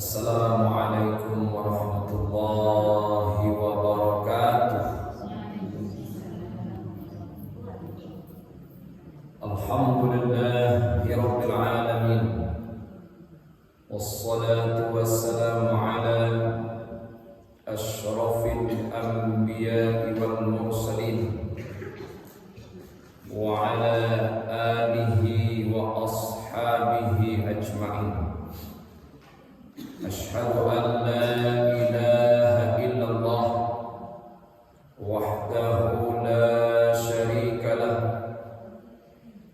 Assalamualaikum warahmatullahi wabarakatuh. Alhamdulillahi rabbil alamin. Wassalatu wassalamu ala asyrafil anbiya'i wal mursalin wa ala alihi wa ashabihi ajma'in. Asyhadu an la ilaha illallah wahdahu la syarika lah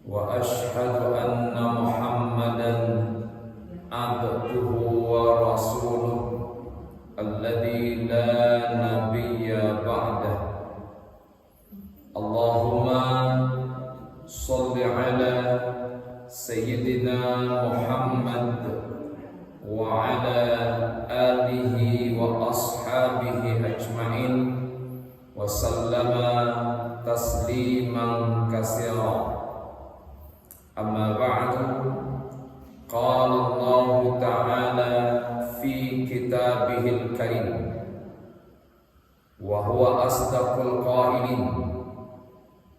wa asyhadu anna Muhammadan abduhu wa rasuluh alladzi la nabiyya ba'dah. Allahumma shalli ala sayyidina Muhammad wa ala alihi wa ashabihi ajma'in wa sallama tasliman katsira. Amma ba'du, qala Allah ta'ala fi kitabihil karim wa huwa asdaqul qailin.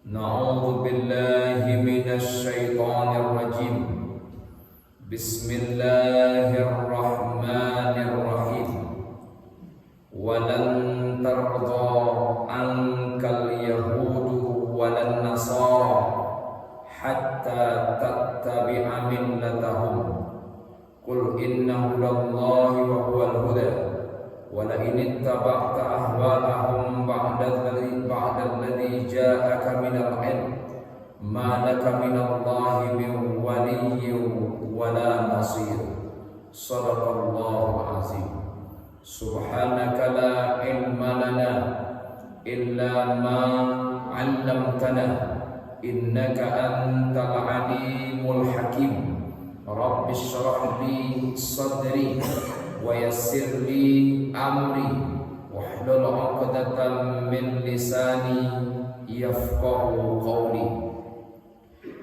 Na'udzu billahi minasy syaithanir rajim. Bismillahirrahmanirrahim. Walan tarda ankal yahudu walan nasara hatta tattabi'a millatahum. Qul inna hudallahi wa huwal huda wa la in ittaba'ta ahwa'ahum ba'da alladhi ja'aka minal 'ilm ma laka minallahi min waliyyin wala nasir. Sadaqallahul azim. Subhanaka la ilma lana illa ma 'allamtana innaka antal alimul hakim. Rabbi shrah li sadri wa yassir li amri wahlul 'uqdatam min lisani yafqahu qawli.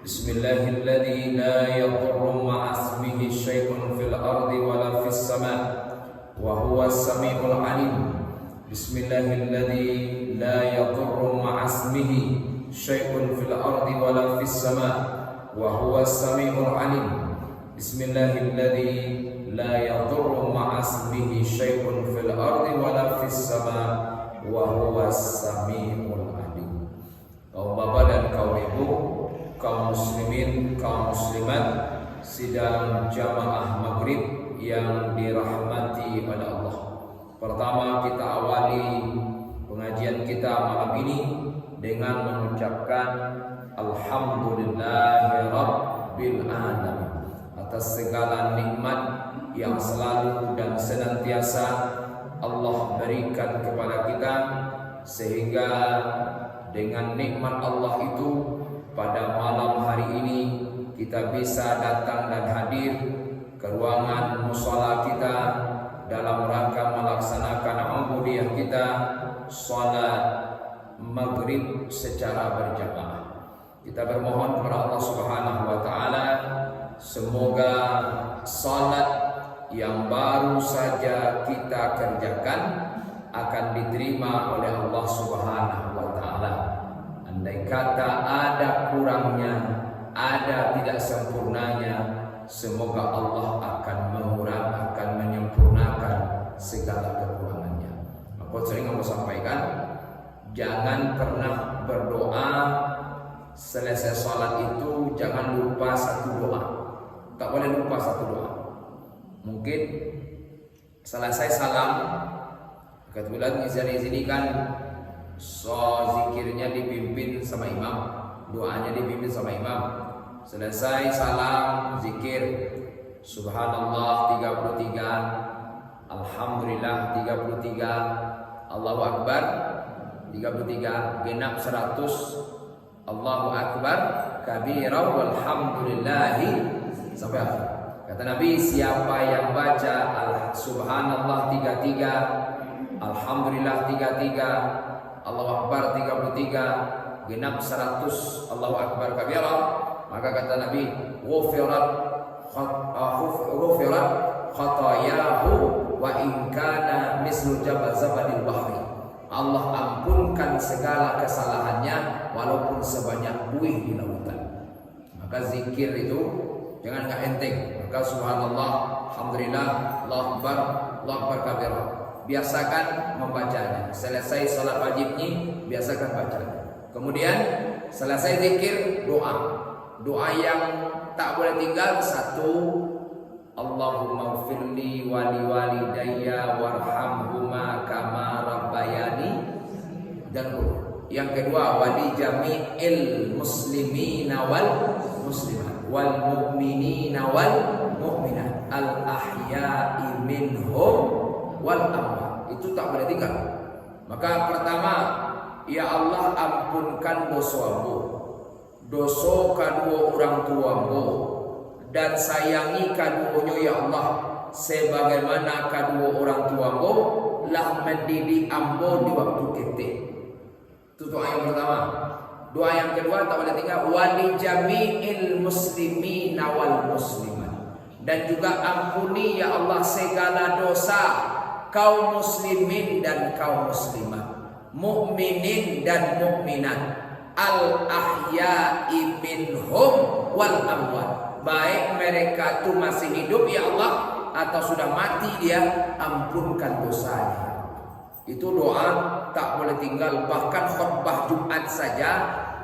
Bismillahilladzi la yadurru ma'asmihi syai'un fil ardi wala fis sama' wa huwas samiul alim. Bismillahilladzi la yadurru ma'asmihi syai'un fil ardi wala fis sama' wa huwas samiul alim. Bismillahilladzi la yadurru ma'asmihi syai'un fil ardi wala fis sama' wa huwas samiul alim. Kaum bapak dan kaum ibu, kaum muslimin, kaum muslimat, sidang jamaah maghrib yang dirahmati oleh Allah. Pertama, kita awali pengajian kita malam ini dengan mengucapkan Alhamdulillahi Rabbil Alamin atas segala nikmat yang selalu dan senantiasa Allah berikan kepada kita, sehingga dengan nikmat Allah itu pada malam hari ini kita bisa datang dan hadir ke ruangan mushola kita dalam rangka melaksanakan ubudiyah kita, salat maghrib secara berjamaah. Kita bermohon kepada Allah Subhanahu wa taala, semoga salat yang baru saja kita kerjakan akan diterima oleh Allah Subhanahu wa taala. Andai kata ada kurangnya, ada tidak sempurnanya, semoga Allah akan akan menyempurnakan segala kekurangannya. Aku sering sampaikan, jangan pernah berdoa selesai sholat itu jangan lupa satu doa. Tak boleh lupa satu doa. Mungkin selesai salam, kebetulan izin kan, zikirnya dipimpin sama imam, doanya dipimpin sama imam. Selesai salam, zikir Subhanallah 33, Alhamdulillah 33, Allahu Akbar 33, genap 100, Allahu Akbar kabira walhamdulillahi sampai akhir. Kata Nabi, siapa yang baca Subhanallah 33, Alhamdulillah 33, Allahu Akbar 33, genap 100 Allahu Akbar kabira, maka kata Nabi, ghufirat ghufirat khatayahu wa in kana mislu jabal zabadil bahri. Allah ampunkan segala kesalahannya walaupun sebanyak buih di lautan. Maka zikir itu jangan enggak enteng. Maka subhanallah, alhamdulillah, Allahu akbar, Allahu akbar kabira. Biasakan membacanya. Selesai salat wajibnya, biasakan bacanya. Kemudian selesai zikir, doa. Doa yang tak boleh tinggal satu, Allahumma firli wali walidayya warhamhuma kama rabbayani, dan yang kedua wali jami'il muslimina wal muslimat wal mu'minina wal mu'minat al ahya'i minhum wal amwat. Itu tak boleh tinggal. Maka pertama, ya Allah ampunkan dosamu, dosa kedua orang tuamu, dan sayangi kaduanya ya Allah sebagaimana kedua orang tuamu lah mendidik ambo di waktu ketik. Itu doa yang pertama. Doa yang kedua tak boleh tinggal, wali jami'il muslimina wal muslimat, dan juga ampuni ya Allah segala dosa kaum muslimin dan kaum muslimat, mukminin dan mukminat, al ahya'i minhum wal amwat, baik mereka itu masih hidup ya Allah atau sudah mati dia, ampunkan dosanya. Itu doa tak boleh tinggal. Bahkan khutbah Jumat saja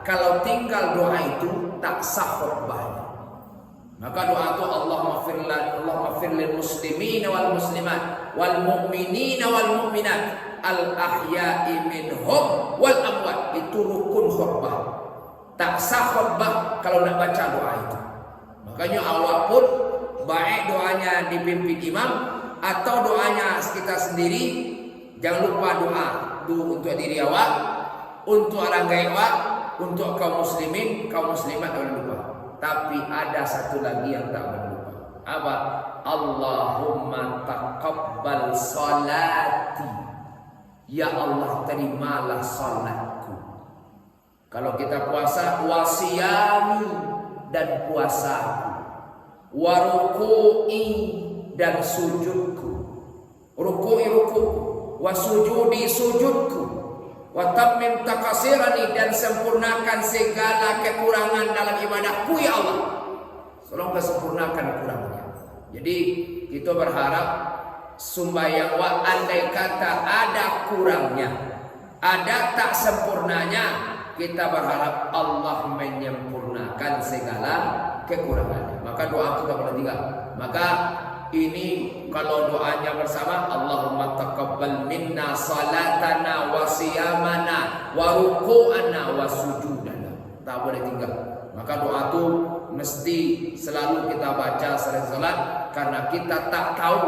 kalau tinggal doa itu tak sah khutbahnya. Maka doa itu Allahumma firlil muslimina wal muslimat wal mu'minina wal mu'minat al ahya'i minhum wal amwat. Itu rukun khutbah. Tak sah khutbah kalau nak baca doa itu. Makanya awak pun baik doanya dipimpin imam atau doanya kita sendiri, jangan lupa doa untuk diri awak, untuk orang awak, untuk kaum muslimin, kaum muslimat jangan lupa. Tapi ada satu lagi yang tak boleh lupa. Apa? Allahumma taqabbal salati. Ya Allah, terimalah salatku. Kalau kita puasa, wasiyami, dan puasaku, waruku'i, dan sujudku, ruku'i ruku'ku, wasujudi sujudku, watammim takasirani, dan sempurnakan segala kekurangan dalam ibadahku ya Allah. Tolong kesempurnakan kekurangannya. Jadi kita berharap sembahyang wa andai kata ada kurangnya, ada tak sempurnanya, kita berharap Allah menyempurnakan segala kekurangannya. Maka doa itu tak boleh tinggal. Maka ini kalau doanya bersama, Allahumma taqabbal minna salatana wa siyamana wa ruku'ana wa sujudana. Tak boleh tinggal. Maka doa itu mesti selalu kita baca selain salat, karena kita tak tahu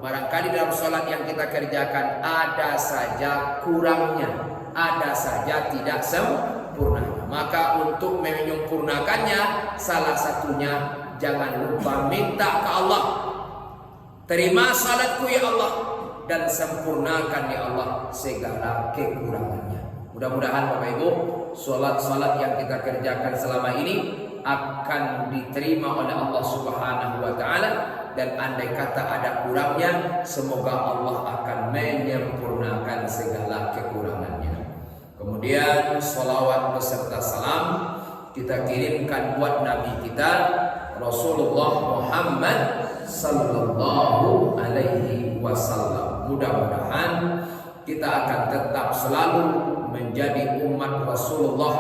barangkali dalam salat yang kita kerjakan ada saja kurangnya, ada saja tidak sempurna. Maka untuk menyempurnakannya, salah satunya jangan lupa minta ke Allah, terima salatku ya Allah, dan sempurnakan ya Allah segala kekurangannya. Mudah-mudahan Bapak Ibu, salat-salat yang kita kerjakan selama ini akan diterima oleh Allah Subhanahu wa taala, dan andai kata ada kurangnya, semoga Allah akan menyempurnakan segala kekurangannya. Kemudian salawat beserta salam kita kirimkan buat Nabi kita Rasulullah Muhammad sallallahu alaihi wasallam. Mudah-mudahan kita akan tetap selalu menjadi umat Rasulullah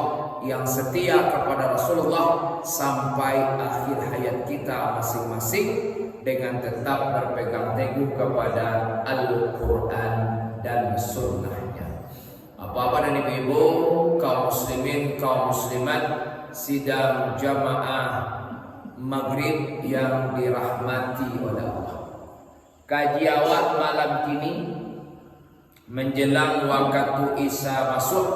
yang setia kepada Rasulullah sampai akhir hayat kita masing-masing, dengan tetap berpegang teguh kepada Al-Quran dan Sunnahnya. Apa-apa dan ibu-ibu, kaum muslimin, kaum muslimat, sidang jamaah maghrib yang dirahmati oleh Allah. Kaji awal malam kini menjelang waktu Isya masuk,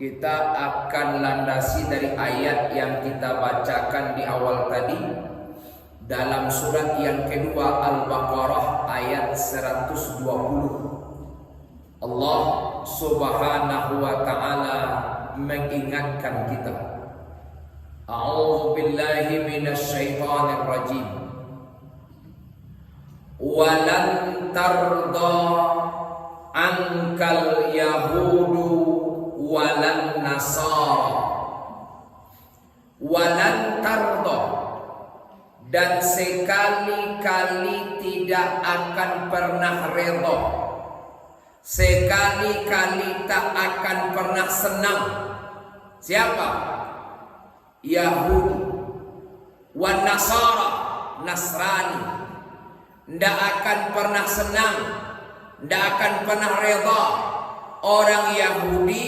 kita akan landasi dari ayat yang kita bacakan di awal tadi dalam surat yang kedua Al-Baqarah ayat 120. Allah Subhanahu wa taala mengingatkan kita, A'udzu billahi minasyaitonir rajim. Walan tarda ankal yahudu walan nasara. Walan tarda, dan sekali-kali tidak akan pernah redha, sekali-kali tak akan pernah senang. Siapa? Yahudi wan Nasara, Nasrani. Tidak akan pernah senang, tidak akan pernah redha orang Yahudi,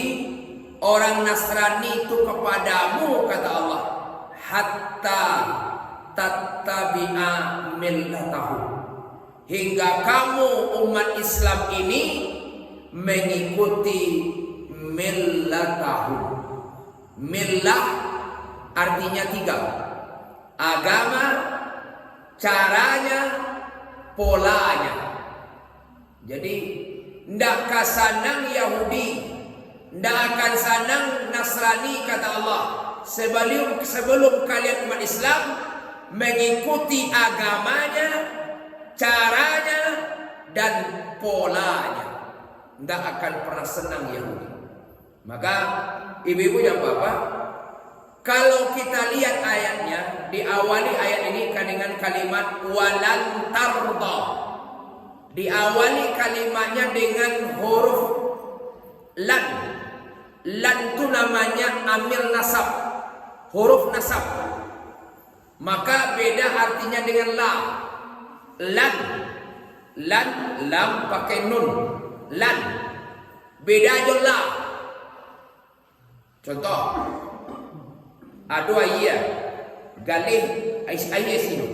orang Nasrani itu kepadamu, kata Allah, hatta tattabi'a millatahu, hingga kamu umat Islam ini mengikuti millatahu. Millah artinya 3: agama, caranya, polanya. Jadi ndak kasanang Yahudi, ndak akan sanang Nasrani, kata Allah, sebelum kalian umat Islam mengikuti agamanya, caranya, dan polanya. Ndak akan pernah senang Yahudi. Maka ibu-ibu dan bapak, kalau kita lihat ayatnya, diawali ayat ini dengan kalimat walan tarda. Diawali kalimatnya dengan huruf lan. Lan itu namanya amil nasab, huruf nasab. Maka beda artinya dengan la. Lan, lan, lam pakai nun. Lan, beda aja la. Contoh, adu ayah galih ayah sini.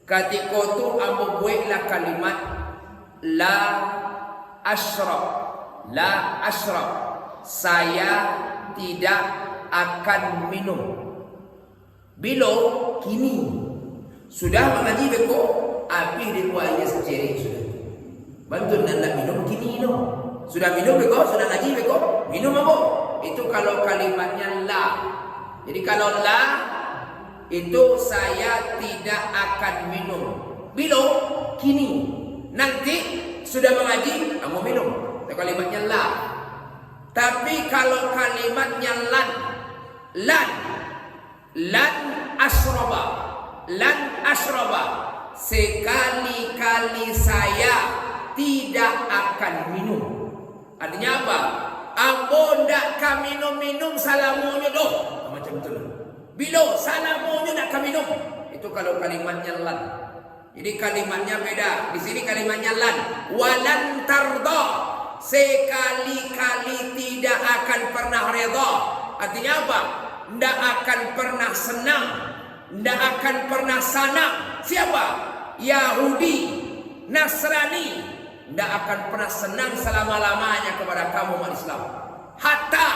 Ketika tu ambo buatlah kalimat la ashrab, la ashrab, saya tidak akan minum. Bilo kini sudah mengaji beko, api di kuahnya seceri sudah. Bantu nak minum kini no. Sudah minum beko, sudah ngaji beko, minum apa? Itu kalau kalimatnya la. Jadi kalau la itu saya tidak akan minum. Bilo kini, nanti sudah mengaji, kamu minum. Itu kalimatnya la. Tapi kalau kalimatnya lan, lan asroba, lan asroba, sekali-kali saya tidak akan minum. Artinya apa? Ambo ndak ka minum salamunya doh. Macam itu. Bilo salamunya ndak ka minum. Itu kalau kalimatnya lan. Jadi kalimatnya beda. Di sini kalimatnya lan. Walan tarda, sekali-kali tidak akan pernah redha. Artinya apa? Ndak akan pernah senang, ndak akan pernah sanang. Siapa? Yahudi, Nasrani. Tidak akan pernah senang selama-lamanya kepada kamu umat Islam. Hatta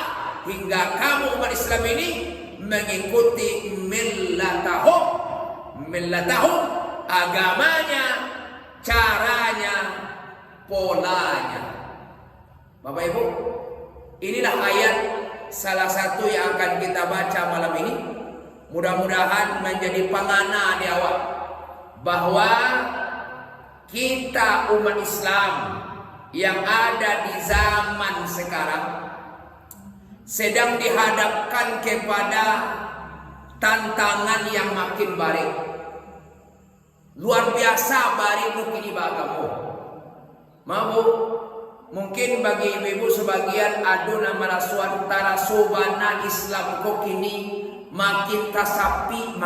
hingga kamu umat Islam ini mengikuti millatahum, agamanya, caranya, polanya. Bapak Ibu, inilah ayat salah satu yang akan kita baca malam ini. Mudah-mudahan menjadi pengana di awal bahwa kita umat Islam yang ada di zaman sekarang sedang dihadapkan kepada tantangan yang makin baik. Luar biasa baik mungkin bagamu. Mau mungkin bagi ibu-ibu sebagian adu nama rasuan tarasubana Islam kok kini makin tasapi.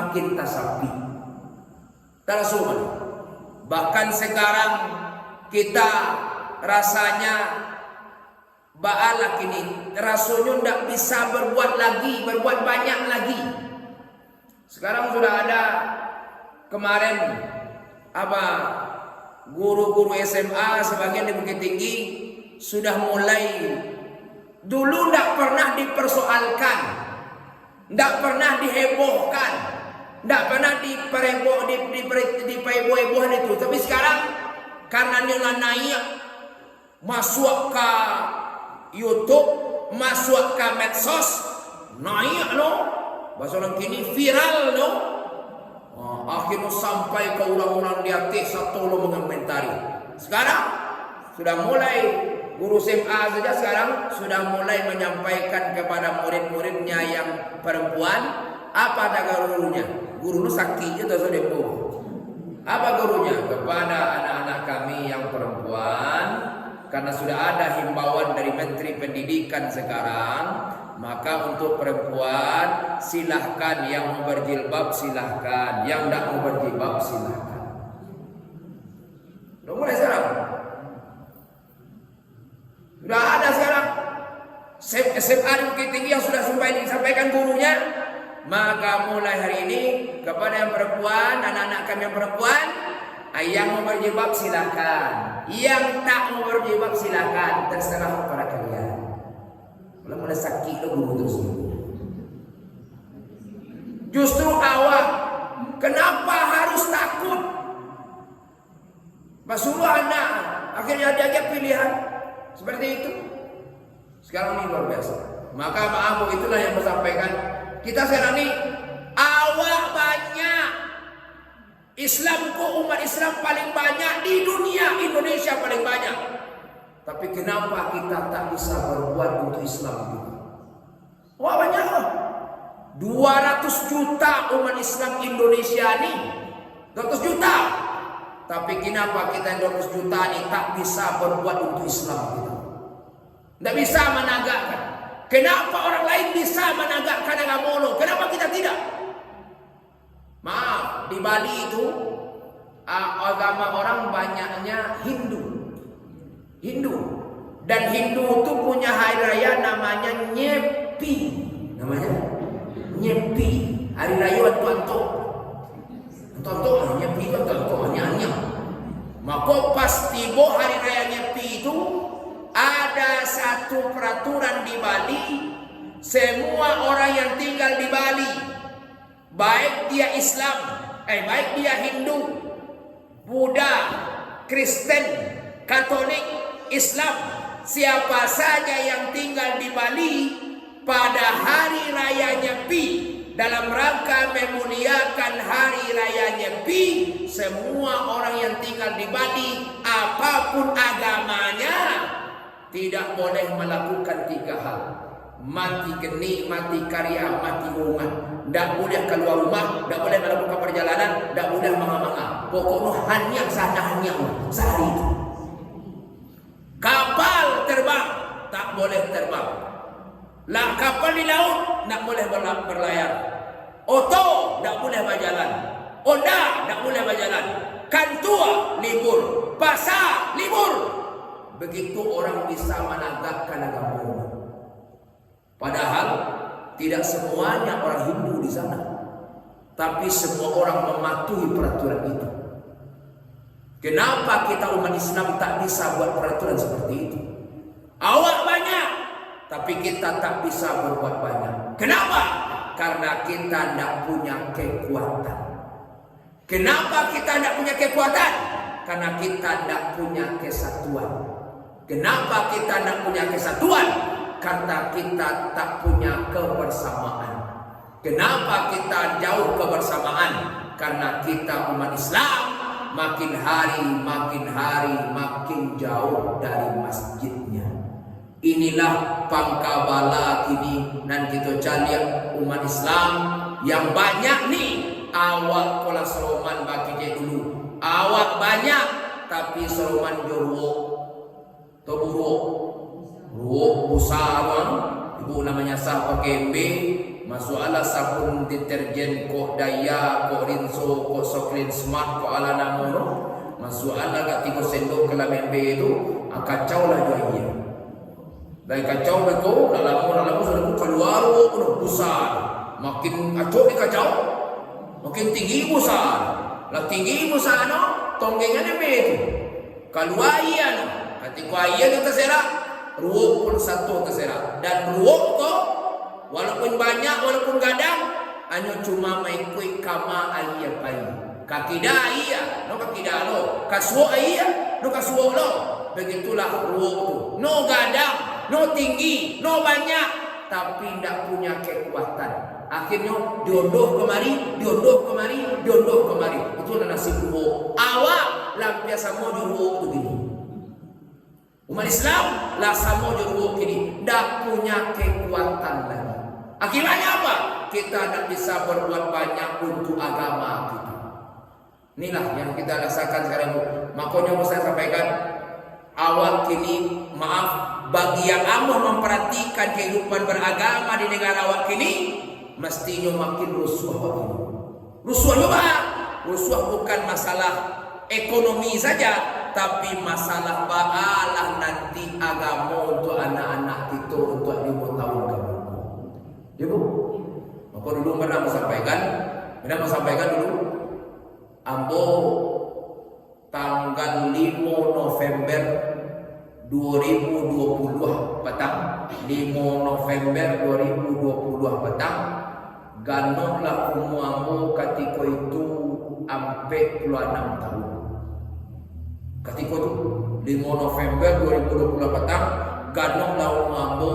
Tarasubana. Bahkan sekarang kita rasanya ba'alak ini rasanya tidak bisa berbuat banyak lagi. Sekarang sudah ada kemarin guru-guru SMA sebagian di Bukit Tinggi sudah mulai, dulu tidak pernah dipersoalkan, tidak pernah dihebohkan, tidak pernah dipeheboh-hebohan itu. Tapi sekarang karena nilai naik, masuk ke YouTube, masuk ke medsos, naik bahasa orang kini viral no. Akhirnya sampai ke orang-orang di atas satu lo mengomentari. Sekarang sudah mulai guru SMA saja sekarang sudah mulai menyampaikan kepada murid-muridnya yang perempuan apa ada gurunya. Guru nu sakti itu saudara. Apa gurunya? Kepada anak-anak kami yang perempuan, karena sudah ada himbauan dari Menteri Pendidikan sekarang, maka untuk perempuan silahkan, yang mau berjilbab silahkan, yang tidak mau berjilbab silahkan. Sudah mulai sekarang. Sudah ada sekarang SMA Bukit Tinggi yang sudah disampaikan gurunya. Maka mulai hari ini kepada yang perempuan, anak-anak kami yang perempuan, yang mau berjilbab silahkan, yang tak mau berjilbab silahkan, terserah kepada kalian. Kalau mulai sakit itu guru terus. Justru awak, kenapa harus takut? Suruh anak, akhirnya dia pilihan seperti itu. Sekarang ini luar biasa. Maka maaf, itulah yang saya sampaikan. Kita sekarang ini awak banyak. Islamku, umat Islam paling banyak di dunia, Indonesia paling banyak. Tapi kenapa kita tak bisa berbuat untuk Islam juga? Wah banyak loh. 200 juta umat Islam Indonesia ini. 200 juta. Tapi kenapa kita 200 juta ini tak bisa berbuat untuk Islam kita? Tidak bisa menegakkan. Kenapa orang lain bisa menegakkan agama Allah? Kenapa kita tidak? Maaf, di Bali itu agama orang banyaknya Hindu. Dan Hindu itu punya hari raya namanya Nyepi. Namanya Nyepi. Hari raya Anto. Nyepi itu Anto. Hanya. Maka pas tiba hari raya Nyepi itu ada satu peraturan di Bali. Semua orang yang tinggal di Bali, baik dia Islam, baik dia Hindu, Buddha, Kristen, Katolik, Islam, siapa saja yang tinggal di Bali pada hari raya Nyepi dalam rangka memuliakan hari raya Nyepi, semua orang yang tinggal di Bali apapun agamanya tidak boleh melakukan 3 hal. Mati geni, mati karya, mati rumah. Tidak boleh keluar rumah, tidak boleh melakukan perjalanan, tidak boleh manga-manga. Pokoknya hanya sahnya sehari itu. Kapal terbang, tak boleh terbang. Lah kapal di laut, tidak boleh berlayar. Oto, tidak boleh berjalan. Honda, tidak boleh berjalan. Kantua, libur. Pasar, libur. Begitu orang bisa menegakkan agama Allah. Padahal tidak semuanya orang Hindu di sana, tapi semua orang mematuhi peraturan itu. Kenapa kita umat Islam tak bisa buat peraturan seperti itu? Awak banyak, tapi kita tak bisa berbuat banyak. Kenapa? Karena kita tidak punya kekuatan. Kenapa kita tidak punya kekuatan? Karena kita tidak punya kesatuan. Kenapa kita tidak punya kesatuan? Karena kita tak punya kebersamaan. Kenapa kita jauh kebersamaan? Karena kita umat Islam makin hari makin jauh dari masjidnya. Inilah pangkabala kini nan kita cari umat Islam yang banyak nih. Awak pola seroman bagi je dulu. Awak banyak tapi seroman jorwo. Toburuk besar ibu namanya sah pakai B, masuk ala sabun deterjen kok daya kok rinso kok soklin smart kok ala namono masuk ala gak 3 sendok kelamin B itu kacau lah dia. Dan kacau betul dalam sudah keluar udah besar, makin kacau ni kacau, makin tinggi besar, lah tinggi besar no tonggengannya B itu keluar iya no. Ketika ia itu terserah, ruok pun satu terserah. Dan ruok tu, walaupun banyak, walaupun gadang, hanya cuma mengikut kama ayah pai. Kaki dah iya, no kaki dah lo. Kasuo iya, no kasuo lo. Begitulah ruok tu. No gadang, no tinggi, no banyak, tapi tidak punya kekuatan. Akhirnya diondoh kemari. Itu nasib ruho. Awak lah biasa mau ruho tu gini. Umat Islam lah sama ruho kini. Tak punya kekuatan lagi. Akibatnya apa? Kita tak bisa berbuat banyak untuk agama kita. Inilah yang kita rasakan sekarang. Makanya saya sampaikan, awak kini, maaf, bagi yang amat memperhatikan kehidupan beragama di negara awak kini, mestinya makin rusuh awak kini. Rusuh juga. Rusuh bukan masalah ekonomi saja, tapi masalah baalah nanti agama untuk anak-anak kita untuk 5 tahun ke depan. Ya bu, maka dulu pernah sampaikan dulu, ambo tanggal 5 November 2020 petang, 5 November 2020 petang, ganoklah umur ambo ketika itu sampai 26 tahun. Ketika itu 5 November 2020 petang, ganoklah umur ambo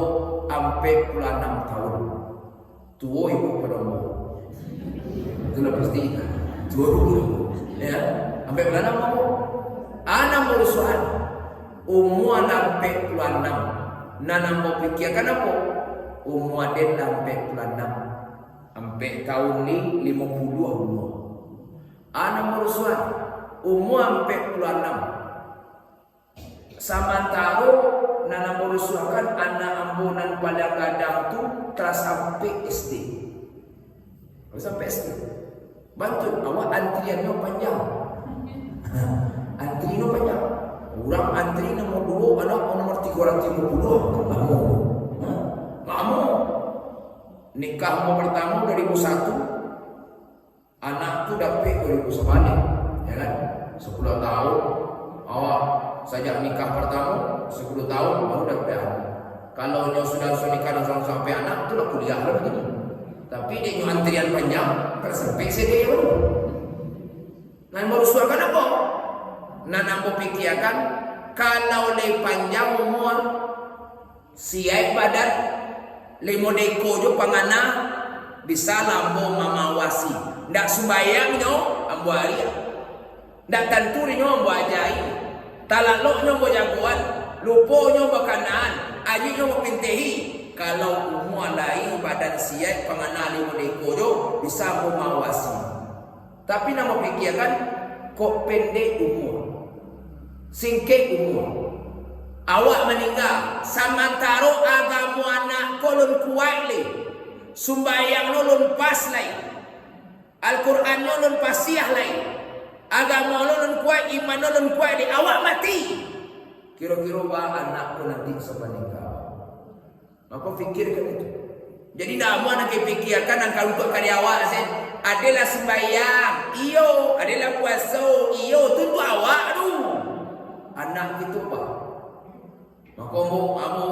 sampai 26 tahun. Tua ibu pada umur. Itulah pasti tua dulu. Ya, sampai 26 umur. Anak berusuhan umur sampai 26. Nana mau pikirkan apa? Umur dia sampai 26. Sampai tahun ni 50 umur. Anak berusuhan umur sampai 26. Samantara nana berusuhan anak ambunan pada kadang tu telah sampai SD. Sampai SD. Bantu awak antriannya panjang. Antriannya panjang. Orang antri nomor 2, anak nomor 350. Lama. Nikah umur pertama 2001. Anak tu dapat 2009. Ya kan? 10 tahun. Awak sejak nikah pertama 10 tahun baru dapat anak. Kalau sudah nikah dan sampai anak tu dah kuliah lah begini. Tapi dia antrian panjang tersampai sedih dulu. Nah baru suarakan apa? Nah nampak pikirkan kalau le panjang umur siap badan limo deko jo pangana bisa lambo mamawasi. Ndak sembayang nyo ambo aria. Ndak tanturi nyo ambo ajai. Talalok nyo ambo jagoan, lupo nyo bakanaan, aji nyo pintehi. Kalau umur lain badan siap pangana limo deko jo bisa mamawasi. Tapi nama pikirkan kok pendek umur. Singkit umur. Awak meninggal samantara agama anak kolon kuat le. Sumbayang lolon pas lain. Al-Quran lolon pasiah lain. Agama lolon kuat, iman lolon kuat le. Awak mati. Kira-kira anak pun nanti sebeninggal. Maka fikirkan itu. Jadi nak mau nak fikirkan dan kalau untuk kali awak adalah sembahyang, iyo, adalah puasa, iyo, tu awak tu. Anak itu apa? Maka kamu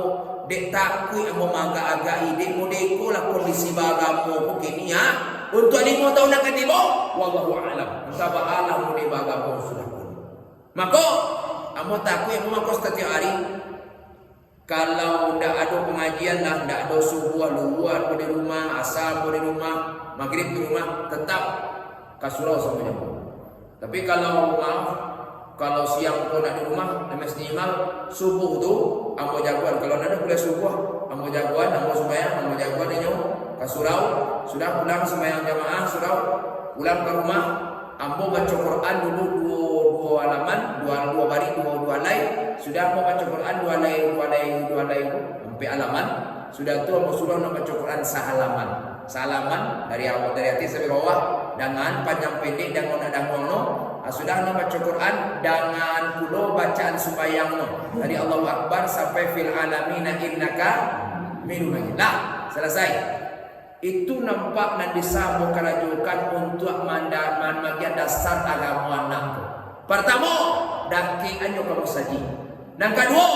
dek takui kamu mangga agak ide modeko lah kondisi bagamu begini ya. Untuk 5 tahun nak ketiba, wallahu a'lam. Entah alam mudi bagamu sudah pun. Maka kamu takui kamu maka setiap hari kalau tidak ada pengajian lah, tidak ada subuh luar di rumah, asar di rumah, maghrib di rumah, tetap kasurau sama jamu. Tapi kalau maaf, kalau siang pun ada di rumah, minimal subuh tu, ambo jagoan. Kalau ada boleh subuh, ambo jagoan, ambo sembahyang, ambo jagoan ini kasurau. Sudah pulang sembahyang jamaah, surau, pulang ke rumah, ambo baca Quran dulu dua halaman, dua baris, dua lay. Sudah mau baca Quran dua lay sampai halaman. Sudah tu ambo sudah nak baca Quran sehalaman dari awal dari hati sampai bawah dengan panjang pendek dan ngono dan ngono. Sudah nak baca Quran dengan pulau bacaan sembahyang dari Allahu Akbar sampai fil alamin innaka minum lagi. Lah selesai. Itu nampak dan disambung kerajukan untuk bagian dasar agama anak. Pertama, daki anyo kamu saji. Yang kedua,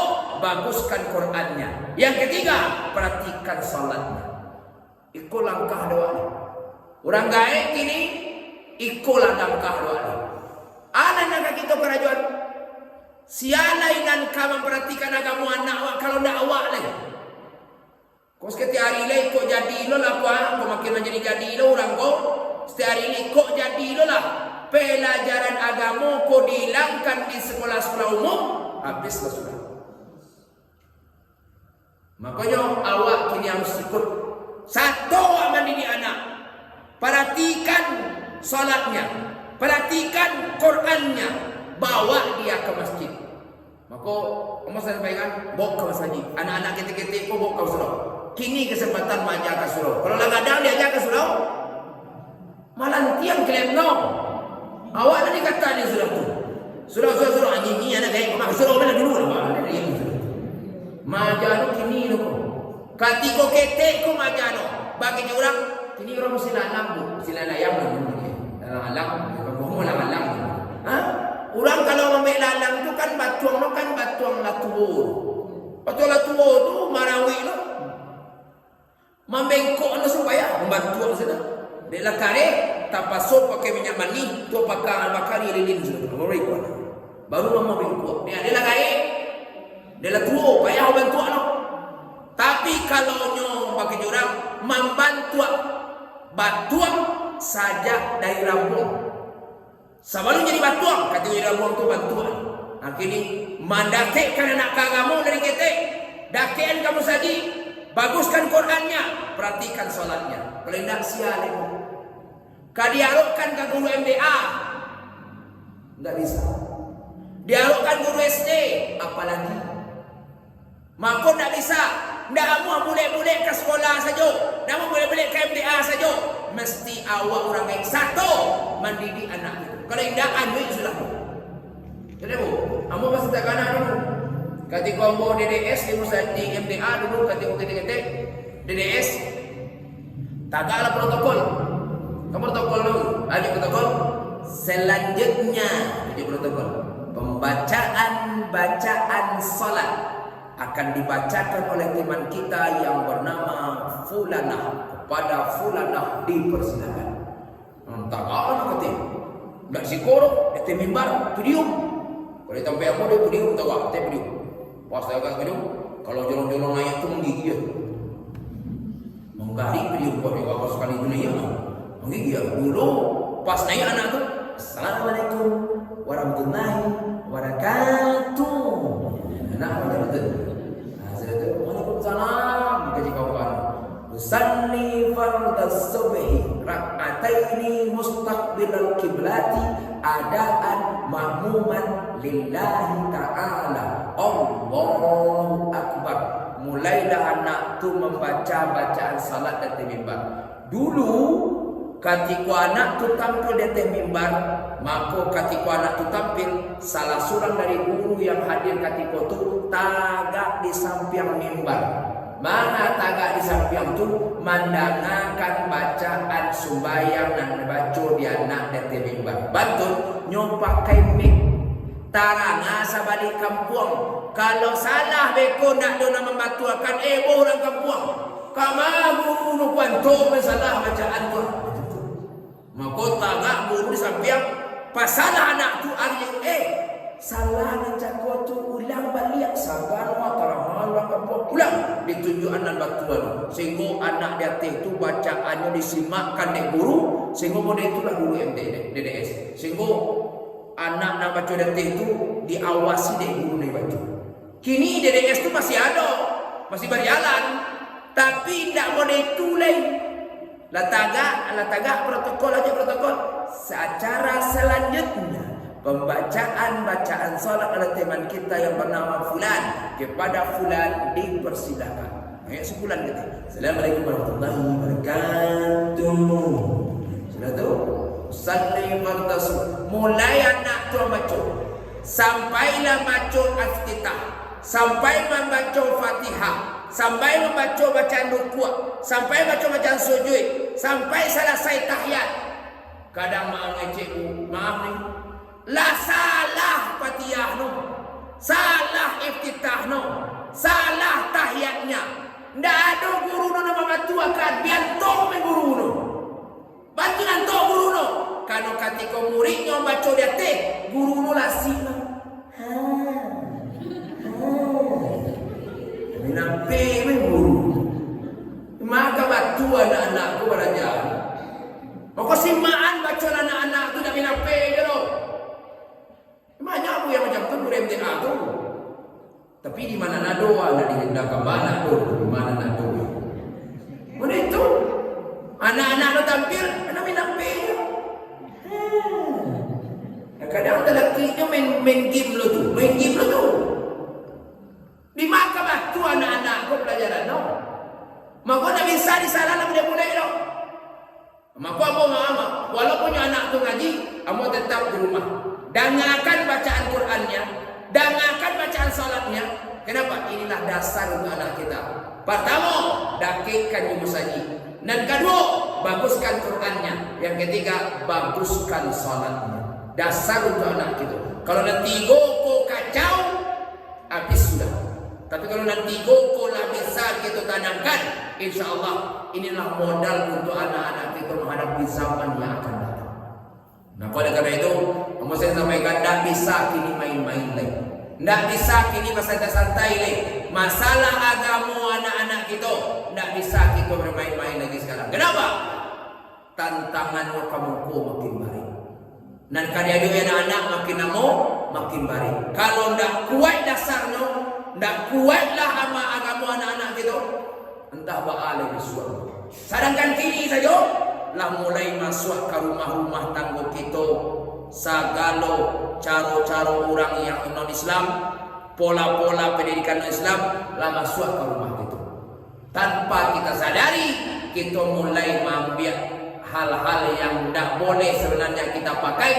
baguskan Qurannya. Yang ketiga, perhatikan salatnya. Ikut langkah doa. Orang gaek ini ikutlah langkah doa. Anak nak kita kerajuan. Sialai dan kau memperhatikan agama anak awak kalau tidak awak lagi. Kau setiap hari lagi kau jadi lo lah kau makin jadi lo orang kau. Setiap hari ini kau jadi lo lah. Pelajaran agama kau dihilangkan di sekolah-sekolah umum, habislah sudah. Makanya awak kini harus ikut satu mendidik anak. Perhatikan salatnya, perhatikan Qurannya, bawa dia ke masjid. Maka Umar sampaikan, bawa ke masjid. Anak-anak ketik-ketik kau bawa ke surau. Kini kesempatan majak ke surau. Kalau kadang dia ajak ke surau, malah tiang klaim no. Awak nanti kata dia surau tu. Surau anjing anak gaya kau surau mana dulu lah. Majak kini tu. Katiko ketik kau majak no. Bagi orang, kini orang mesti lalang tu, mesti lalayang tu. Lalang, kau mau lalang. Orang kalau ambil lalang tu kan batuang latuur. Batuang latuur tu marawi tu. Membengkok tu supaya membantu sana. Dia kare tapasok pakai minyak mani, tu bakar lilin sana. Mereka baru membengkok. Dia kare. Dia tua, payah bantu tu. Tapi kalau nyo bagi orang membantu batuang saja dari Lampung. Sebelum jadi batuang, kata dari Lampung tu bantuan. Akhirnya mandatekkan anak kamu dari kita. Dakean kamu saja. Baguskan Qurannya, perhatikan solatnya. Kalau tidak sial itu. Dialogkan ke guru MDA, tidak bisa. Dialogkan guru SD, apalagi. Maka tidak bisa. Tidak mau boleh-boleh ke sekolah saja. Tidak mau boleh-boleh ke MDA saja. Mesti awak orang yang satu mendidik anak itu. Kalau tidak, ambil sudah. Jadi bu, kamu pasti tak kena dulu. Ketika mau DDS di MDA dulu, ketika DDS tagaklah protokol. Kamu protokol dulu. Ada protokol. Selanjutnya jadi protokol bacaan salat akan dibacakan oleh teman kita yang bernama Fulanah kepada Fulanah dipersilakan. Tagaklah ketika. Tidak sikor, itu mimbar video. Kalau sampai aku dia video, tahu tak video. Pas saya kata video, kalau jolong-jolong naik tu menggigil. Menggari video buat dia apa sekali dunia. Menggigil dulu pas naik anak tu. Assalamualaikum warahmatullahi wabarakatuh. Anak macam tu. Saya tu Waalaikumsalam. Kaji kawan. Usalli fardhu subhi rak'ataini mustaqbilal kiblati adaan ma'muman lillahi ta'ala. Allahu akbar. Mulailah anak tu membaca bacaan salat di mimbar. Dulu ketika anak tu tampil di mimbar, maka ketika anak tu tampil, salah seorang dari guru yang hadir ketika tu tagak di samping mimbar. Mana tagak di samping tu mendengarkan bacaan sembahyang dan baca di anak di mimbar. Betul, nyo pakai mic. Tarang sabalik kampung. Kalau salah beko nak dona membatuakan orang kampung. Kamu guru kuanto masalah bacaan tu. Maka tagak guru di samping pasalah anak tu ari salah nan cakap tu ulang balik sabar wa orang kampung ulang ditunjuk anak batuan sehingga anak dia tu bacaannya disimakkan oleh guru sehingga model itulah guru DDS sehingga anak nak baca dia tu diawasi oleh guru ni baca. Kini DDS tu masih ada, masih berjalan, tapi tidak model itu lain. Latagak protokol aja protokol. Secara selanjutnya bacaan salat oleh teman kita yang bernama Fulan kepada Fulan dipersilakan. Ayat sebulan kita. Assalamualaikum warahmatullahi wabarakatuh. Sudah tu? Salli fardhu. Mulai anak tu baca. Sampailah baca iftitah. Sampai membaca Fatihah. Sampai membaca bacaan rukuk. Sampai baca bacaan sujud. Sampai selesai tahiyat. Kadang maaf ni. Lah salah Fatihah no. Salah iftitah no. Salah tahiyatnya. Ndak ada guru no nama batuakan. Biar toh me guru no. Bantu nan toh guru no. Kalau ketika muridnya baca dia teh, guru no lah sila. Nampak me guru. anak-anakku belajar. Maka simaan baca anak-anak tu nak minape je lo. Banyak aku yang macam tu guru MTA tu. Tapi di mana nak doa, nak dihendakan mana tu, di mana nak doa. Mana itu? Anak-anak lo tampil, nak minape je. Kadang lelakinya main game lo tu, Di maka batu anak-anak kau pelajaran no. Maka tak bisa disalah nak dia boleh no. Maka apa walaupun anak tu ngaji, amo tetap di rumah. Dengarkan bacaan Qurannya, dengarkan bacaan salatnya. Kenapa? Inilah dasar untuk anak kita. Pertama, dakikkan ibu saji. Dan kedua, baguskan Qurannya. Yang ketiga, baguskan salatnya. Dasar untuk anak kita. Kalau nanti goko kacau, habis sudah. Tapi kalau nanti goko lah bisa kita tanamkan, insya Allah inilah modal untuk anak-anak kita menghadapi zaman yang akan datang. Nah, oleh karena itu, saya sampaikan, tidak bisa kini main-main lagi. Tidak bisa kini bersantai-santai lagi. Masalah agama anak-anak kita, tidak bisa kita bermain-main lagi sekarang. Kenapa? Tantangan kamu makin baik. Dan kadang-kadang anak-anak makin lama makin baik. Kalau tidak kuat dasarnya, tidak kuatlah agama anak-anak kita, entah ba'ala bisuat. Sedangkan kini saja lah mulai masuk ke rumah-rumah tangga kita, segala cara-cara orang yang non-Islam, pola-pola pendidikan non-Islam lah masuk ke rumah kita. Tanpa kita sadari, kita mulai mengambil hal-hal yang tidak boleh sebenarnya kita pakai,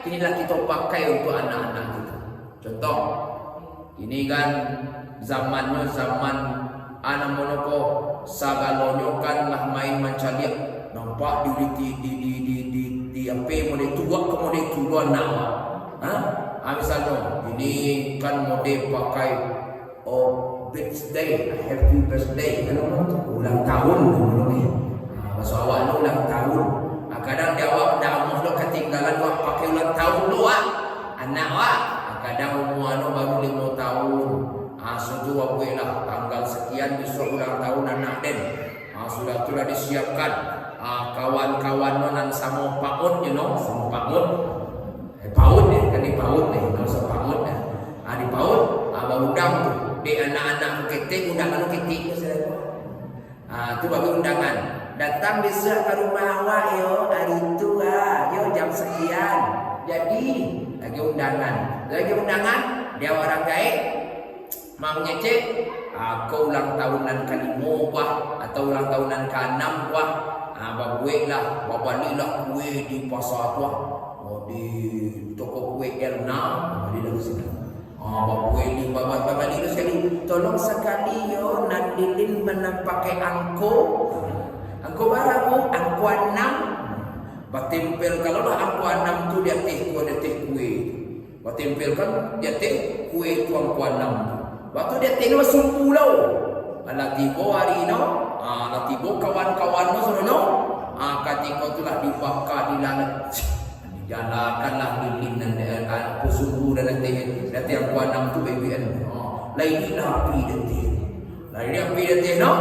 inilah kita pakai untuk anak-anak kita. Contoh, ini kan zamannya zaman anak monoko sagalonyo kan lah main mancaliak, nampak di apa model tua ke model tua nama. Misalnya ini kan model pakai birthday, happy birthday, ulang tahun dulu ni. Bahasa awak ni ulang tahun. Kadang dia awak dah umur lo ketinggalan awak pakai ulang tahun lo anak awak. Kadang umur lo baru 5 tahun. Setuju apa lah tanggal sekian besok ulang tahun anak den. Sudah disiapkan. Kawan-kawan lo nan sama paut sama paut. Paut ni kan di paut ni, sama paut ni. Di paut baru undang tu. Di anak-anak ketik undangan ketik tu baru undangan. Datang besok ke rumah awak yo hari itu yo jam sekian. Jadi lagi undangan. Dia orang gaib mau ngecek kau ulang tahunan ke-5 atau ulang tahunan ke-6 babuik lah, babali lah kue di pasar tu di toko kue L6 di dalam sini. Babuik ni babali tu sekali. Tolong sekali yo Nadilin menampakai angko. Angko berapa? Angko 6. Batimpil kalau lah angko 6 tu dia teh kue. Batimpil kan dia teh kue tu angko 6. Waktu dia tengok sumpu lau. Latibo hari no. Latibo kawan-kawan no sono. Ketika tu lah dibakar di lalat. Dijalakanlah lilin dan aku sumpu dan teh angko 6 tu BBN. Lain api dia teh. Lain api dia teh no.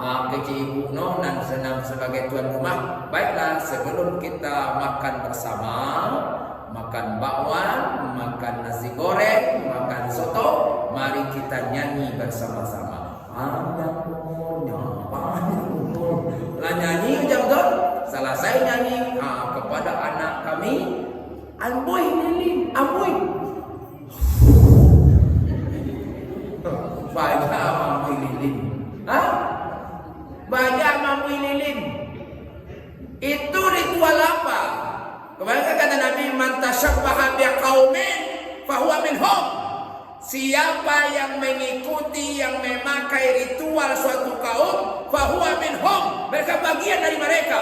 Kecil ibu no dan senang sebagai tuan rumah. Baiklah, sebelum kita makan bersama, makan bakwan, makan nasi goreng, makan soto, mari kita nyanyi bersama-sama. Lah nyanyi jam tu, selesai nyanyi kepada anak kami, Amboy lilin, amboy. Baca amboy lilin. Baca mampu lilin. Itu ritual apa? Kemarin kata Nabi, man tasyabbaha biqaumin fahuwa minhum. Siapa yang mengikuti, yang memakai ritual suatu kaum, fahuwa minhum, mereka bagian dari mereka.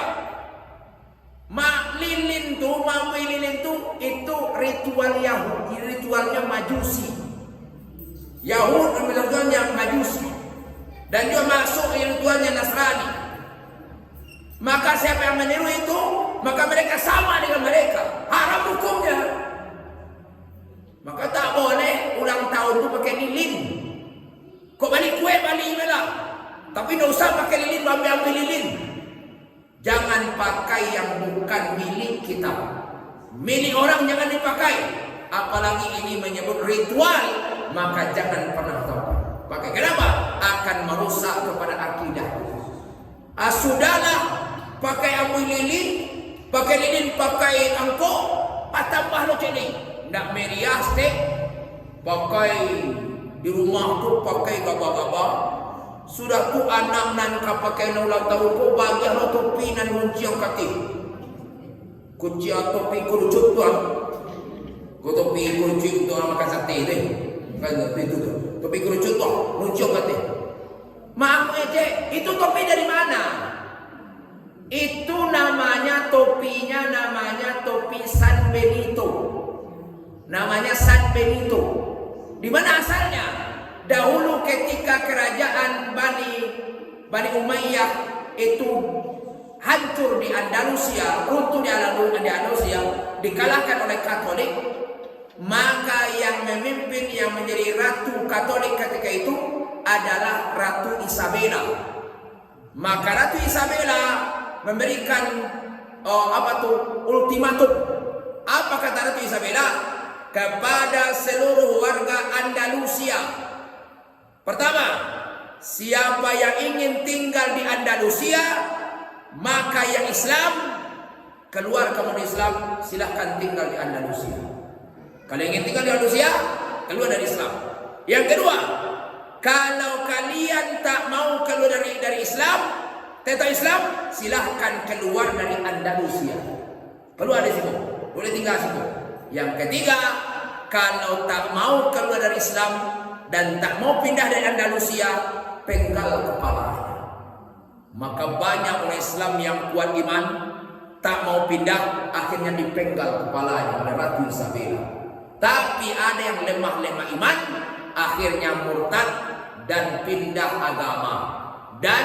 Lilin tu, mampu lilin tu, itu ritual Yahudi, ritualnya Majusi. Yahud ritualnya Majusi. Dan juga masuk yang tuannya Nasrani. Maka siapa yang meniru itu, maka mereka sama dengan mereka. Haram hukumnya. Maka tak boleh ulang tahun itu pakai lilin. Kok balik kue balik lah. Tapi tidak usah pakai lilin, ambil lilin. Milik orang jangan dipakai. Apalagi ini menyebut ritual, maka jangan pernah pakai. Kenapa? Akan merusak kepada akidah. Sudahlah, pakai amui lilin, pakai lilin, pakai angkok, tambah lo cini. Nak meriah stek, pakai di rumah tu pakai gaba-gaba. Sudah tu anak nan ka pakai na ulang tahun ko bagi lo topi nan kunci yang kati. Kunci topi kurucut tu. Ko topi kurucut tu orang makan sate deh. Kan itu tu. Topi kurucut tu, kunci yang kati. Maaf itu topi dari mana? Itu namanya topinya namanya topi San Benito. Namanya San Benito. Di mana asalnya? Dahulu ketika kerajaan Bani Umayyah itu hancur di Andalusia, runtuh di Andalusia, dikalahkan oleh Katolik, maka yang memimpin yang menjadi ratu Katolik ketika itu adalah Ratu Isabella. Maka Ratu Isabella memberikan ultimatum. Apa kata Ratu Isabella kepada seluruh warga Andalusia? Pertama, siapa yang ingin tinggal di Andalusia, maka yang Islam keluar kamu dari Islam, silahkan tinggal di Andalusia. Kalau ingin tinggal di Andalusia, keluar dari Islam. Yang kedua, kalau kalian tak mau keluar dari Islam, tetap Islam, silahkan keluar dari Andalusia. Keluar dari situ, boleh tinggal situ. Yang ketiga, kalau tak mau keluar dari Islam dan tak mau pindah dari Andalusia, penggal kepalanya. Maka banyak orang Islam yang kuat iman, tak mau pindah, akhirnya dipenggal kepalanya oleh Ratu Isabella. Tapi ada yang lemah iman, akhirnya murtad dan pindah agama. Dan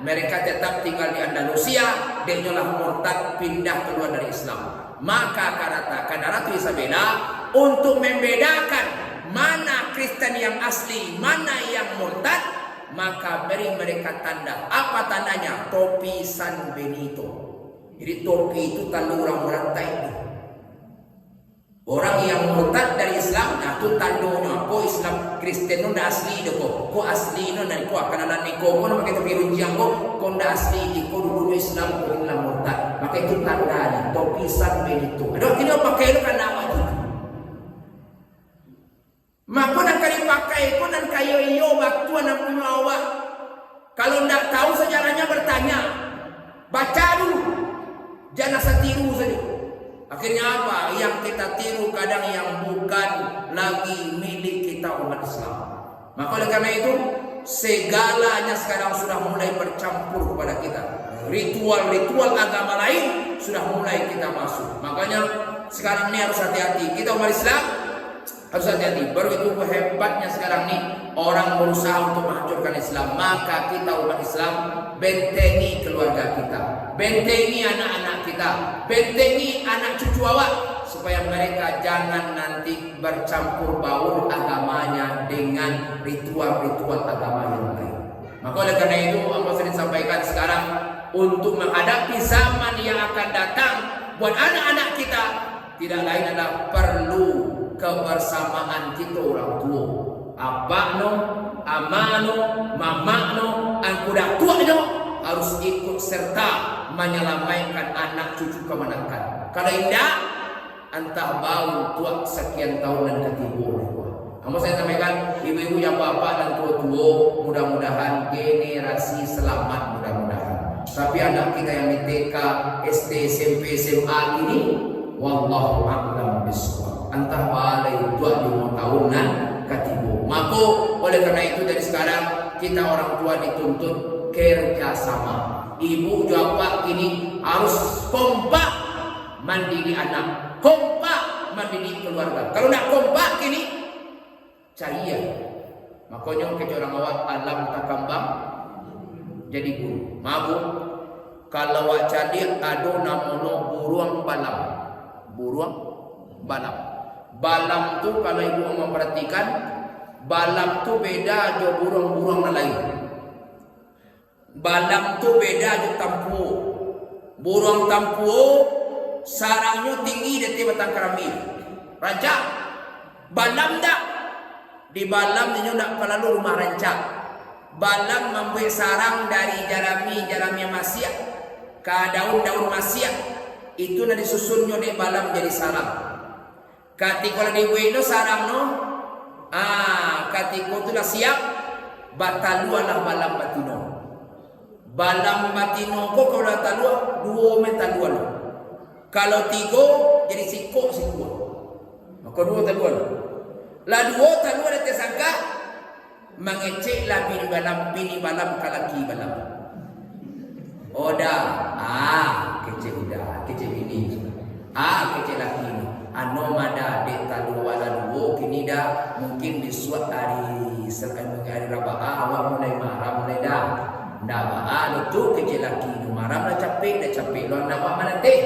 mereka tetap tinggal di Andalusia, dan itulah murtad pindah keluar dari Islam. Maka kata Ratu Isabella, untuk membedakan mana Kristen yang asli, mana yang murtad, maka beri mereka tanda. Apa tandanya? Topi San Benito. Jadi topi itu tanda orang berantai. Orang yang murtad dari Islam, nah itu tandanya. Ko Islam Kristen itu ndak asli deh ko. Ko asli itu dari ko akan ada niko. Ko nak pakai topi runjang ko ndak asli. Ko dulu Islam ko ini murtad. Maka itu tandanya topi San Benito. Ada kini pakai itu kan nama itu. Maka nak kali pakai ko dan kayo iyo waktu anak punya awak. Kalau ndak tahu sejarahnya bertanya, baca dulu. Jangan asal tiru saja. Akhirnya apa? Yang kita tiru kadang yang bukan lagi milik kita umat Islam. Maka oleh karena itu segalanya sekarang sudah mulai bercampur kepada kita. Ritual-ritual agama lain sudah mulai kita masuk. Makanya sekarang ini harus hati-hati. Kita umat Islam harus hati-hati. Baru itu hebatnya sekarang nih orang berusaha untuk menghancurkan Islam. Maka kita umat Islam bentengi keluarga kita, bentengi anak-anak kita, bentengi anak cucu awak, supaya mereka jangan nanti bercampur baur agamanya dengan ritual-ritual agama yang lain. Maka oleh karena itu Allah sering sampaikan sekarang untuk menghadapi zaman yang akan datang buat anak-anak kita, tidak lain adalah perlu kebersamaan kita orang tua. Abakno, amano, mamakno, angkudah tuakno harus ikut serta menyelamatkan anak cucu kemenakan. Kalau tidak, entah bau tuak sekian tahun dan ketimbul. Namun saya sampaikan, ibu-ibu yang bapak dan tua-tua, mudah-mudahan generasi selamat, mudah-mudahan. Tapi anak kita yang di TK, SD, SMP, SMA ini, wallahu a'lam bishawab. Entah balai 25 tahunan ketimbul. Maka oleh karena itu dari sekarang kita orang tua dituntut kerjasama. Ibu bapak kini harus kompak mendidik anak, kompak mendidik keluarga. Kalau nak kompak kini caria. Makanya ke orang awak alam takambang jadi guru. Mabuk kalau awak cadir ado namono buruang balam. Buruang balam. Balam tu kalau ibu memperhatikan, balam tu beda jo burung-burung lain. Balam tu beda jo tampu. Burung tampu sarangnya tinggi di batang keramik. Rancak. Balam dak. Di balam dia nak perlu rumah rancak. Balam membuat sarang dari jarami maksiat ke daun-daun maksiat. Itu nak disusunnya di balam jadi sarang. Ketika dibuat itu sarang no, ketika itu dah siap, batalualah balam batino. Balam batino ko kalau talua dua metalua. Kalau tiga jadi siko. Maka dua talua. Lah dua talua ada tersangka mengeceklah bini balam kalaki balam. Oda, kecek udah, kecek bini. Kecek laki. Anomada de talua wala dua kini dah mungkin disuat hari selain hari Rabaah awak mulai marah mulai dah. Ndak itu kecil laki tu marah dah capek lo nak buat mana teh.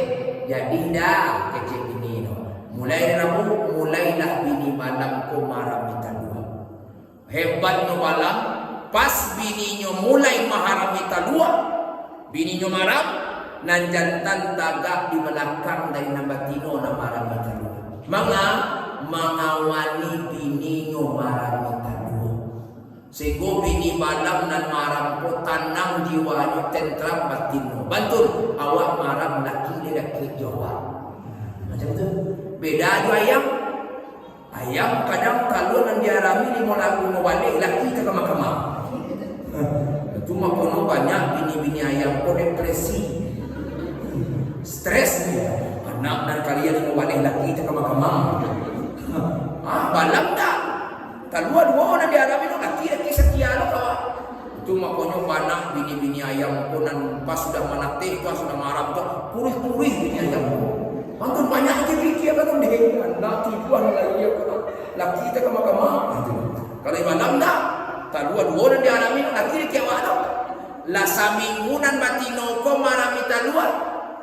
Jadi dah kecil bini no. Mulai Rabu mulailah bini malam ko marah minta dua. Hebat no malam pas bininya mulai marah minta dua. Bininya marah nan jantan tagak di belakang dari nabatino na marah minta dua. Mengawani bininya marah minta dua. Sehingga bini malam dan marah ko tanam jiwanya tentram batino. Bantul awak marah laki laki jawab. Macam tu. Beda aja ayam. Ayam kadang kalau nan diarami di molaku balik laki ke kamar. Cuma kono banyak bini-bini ayam ko depresi. Stres dia. Anak dan kalian mau balik laki ke kamar. Balam dah. Dua orang diarami no laki setia lo kawan. Itu makanya banyak bini-bini ayam pun dan pas sudah menatih, pas sudah marah tu purih-purih bini ayam. Mantun banyak kiri-kiri apa tu deh. Laki tuan lagi laki kita kama-kama. Kalau malam dah, dua orang diarami no laki kiawa lo. La saminggunan batino ko marami talua.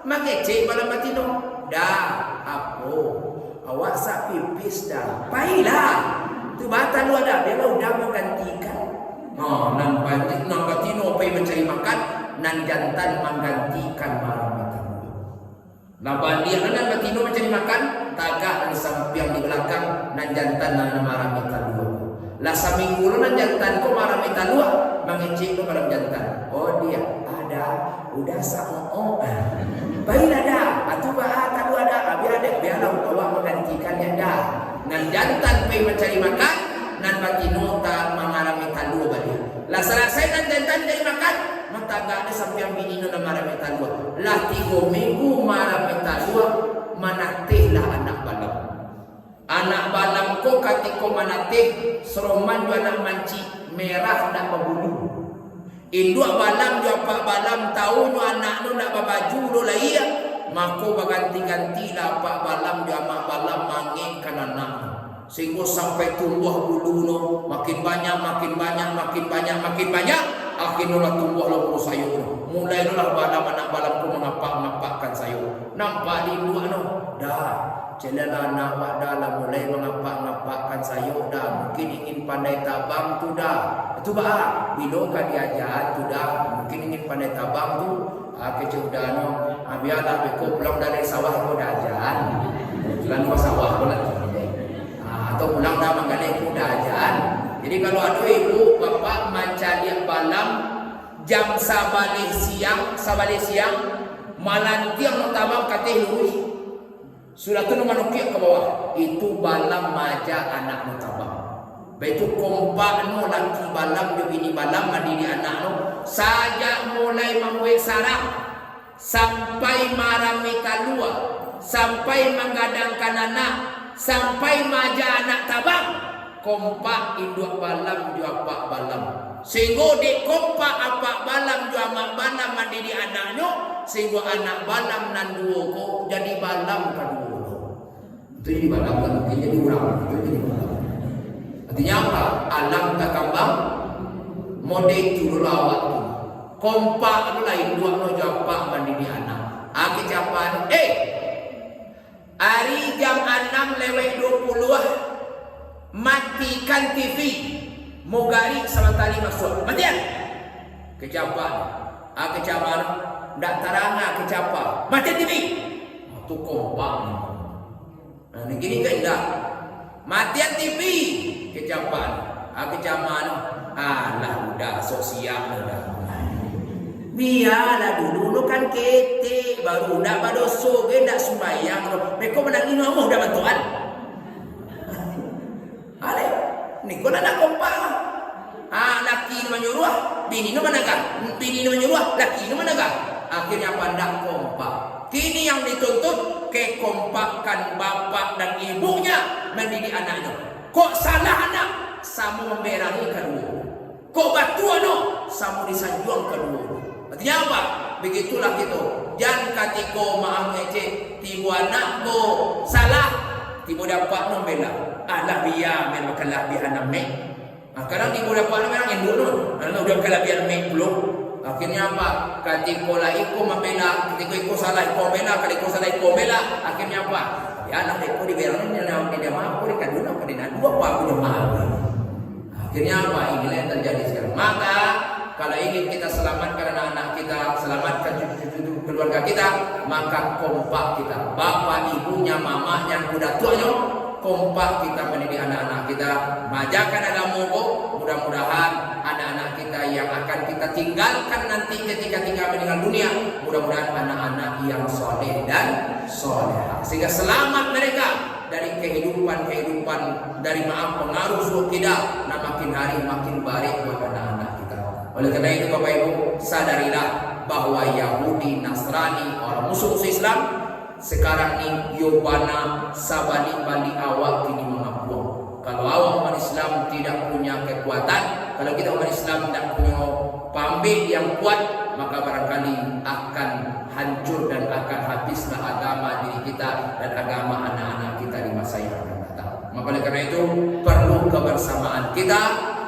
Mangecek malam batino. Dah, apa? Awak sak pipis dah. Pailah. Tu bata lu ada, dia udah menggantikan. Nan batino pergi mencari makan, nan jantan menggantikan malam itu. Dia nan batino mencari makan, tagak dan samping di belakang, nan jantan nan malam itu. Lah saminggu nan jantan ko malam itu mengecek lu malam jantan. Oh dia ada, udah sama baiklah dah, atu tak ada, biarlah awak menggantikannya dah. Nan jantan pergi mencari makan, nan batino tak mengalami talua balik. Lah selesai nan jantan cari makan, mata gak ada sampai yang bini nak mengalami talua. Lah 3 minggu mengalami talua, manatihlah anak balam. Anak balam ko ketika manatih, seroman dua anak manci merah nak berbulu. Induk balam dua pak balam tahu nu anak nu nak babaju lo lah iya. Maka berganti-ganti lah pak balam dia mak balam mangikkan anak. Sehingga sampai tumbuh bulu no makin banyak. Akhirnya lah tumbuh lah bulu sayur. Mulai lah balam anak balam tu mengapak-ngapakkan sayur. Nampak di luar no. Dah. Celala anak dah lah mulai mengapak-ngapakkan sayur dah. Mungkin ingin pandai tabang tu dah. Itu bah. Bila kan diajar tu dah. Mungkin ingin pandai tabang tu. Kecil no. Biarlah beko pulang dari sawah ko dah ajan. Jalan ke sawah ko lagi. Atau pulang dah manggalek ko dah ajan. Jadi kalau ada ibu bapak mencari balam jam sabalik siang malantiang notabang kateh lurus. Sudah tu manukia ke bawah. Itu balam maja anak notabang. Begitu kompak no laki balam dia bini balam mandiri anak no. Saja mulai membuat sarang sampai marami talua, sampai menggadangkan anak, sampai maja anak tabang. Kompak induk balam jua pak balam. Sehingga di kompak apa balam jua mak balam mandiri anaknya, sehingga anak balam nan dua ko jadi balam kedua. Itu jadi balam kan mungkin jadi orang. Itu jadi balam. Artinya apa? Alam tak kambang, mode itu lawak. Kompak tu lain dua no japak mandiri anak. Kecapan hari jam 6:20 matikan TV. Mogari sementara masuk. Matian. Kecapan. Kecapan ndak teranga kecapan. Mati TV. tu kompak. Nah, ni gini kan enggak. Matian TV kecapan. Kecaman. Alah udah sok siap dah. Biarlah dulu kan kete baru dah badoso ke dak sembayang. Mereka menangin Allah dah bantuan. Ale, ni kau nak kompak. Laki ni menyuruh, bini ni manakah? Bini ni menyuruh, laki ni manakah? Akhirnya pandang kompak. Kini yang dituntut kekompakan bapak dan ibunya mendidik anaknya. Kok salah anak? Samu memberangi kedua. Kok batu anak? Samu disanjung kedua. Artinya apa? Begitulah gitu. Jangan katiko maaf ngece, tibu anak ko salah, tibu dapat membela. Alah biar memang kelebihan mek. Kadang tibu dapat memang yang dulu. Kalau udah kelebihan mek belum. Akhirnya apa? Katiko lah iko membela, ketika iko salah iko bela, kalau iko salah iko bela. Akhirnya apa? Ya anak iko diberangin dia maaf, dia kaduna pada dua apa aku dia maaf. Akhirnya apa? Inilah yang terjadi sekarang. Maka kalau ingin kita selamatkan anak-anak kita, selamatkan cucu-cucu keluarga kita, maka kompak kita. Bapak, ibunya, mamanya, kuda tuanya, kompak kita mendidik anak-anak kita. Majakan agama kok. Mudah-mudahan anak-anak kita yang akan kita tinggalkan nanti ketika tinggal meninggal dunia, mudah-mudahan anak-anak yang soleh dan soleha, sehingga selamat mereka dari kehidupan dari pengaruh suhu kita. Nah, makin hari makin baik buat anak-anak kita. Oleh karena itu Bapak Ibu, sadarilah bahwa Yahudi, Nasrani, orang musuh-musuh Islam sekarang ini yobana sabani bali awak kini mengapuang. Kalau awak umat Islam tidak punya kekuatan, kalau kita umat Islam tidak punya pambil yang kuat, maka barangkali akan hancur dan akan habislah agama diri kita dan agama anak-anak kita di masa yang akan datang. Maka oleh karena itu perlu kebersamaan kita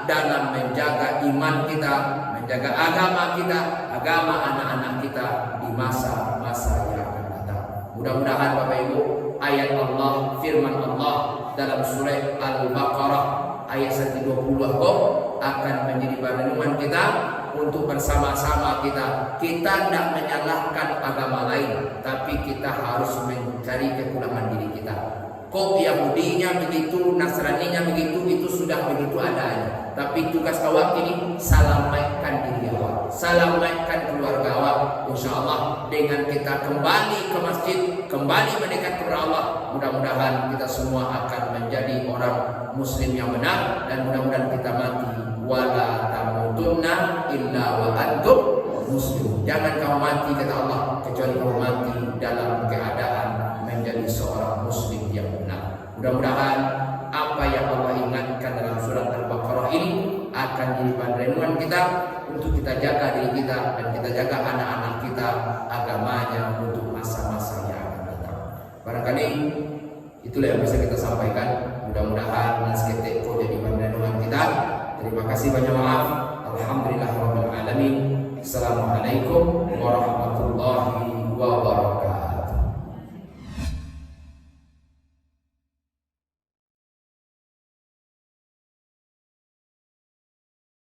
dalam menjaga iman kita, menjaga agama kita, agama anak-anak kita di masa-masa yang akan datang. Mudah-mudahan Bapak Ibu, ayat Allah, firman Allah dalam surah Al-Baqarah ayat 120 akan menjadi perenungan kita untuk bersama-sama kita tidak menyalahkan agama lain, tapi kita harus mencari kekurangan diri kita. Kok Yahudinya begitu, Nasraninya begitu, itu sudah begitu adanya. Tapi tugas awak ini selamatkan diri awak, selamatkan keluarga awak. Insya Allah dengan kita kembali ke masjid, kembali mendekat kepada Allah, mudah-mudahan kita semua akan menjadi orang Muslim yang benar, dan mudah-mudahan kita mati wala tamutunna illa wa antum muslimun. Jangan kau mati kata Allah kecuali kau mati dalam keadaan menjadi seorang Muslim yang benar. Mudah-mudahan apa yang Allah ingatkan dalam surat Al-Baqarah ini akan jadi panduan kita untuk kita jaga diri kita dan kita jaga anak-anak kita agamanya untuk masa-masa yang akan datang. Barangkali itulah yang bisa kita sampaikan. Mudah-mudahan nasketek jadi panduan kita. Terima kasih banyak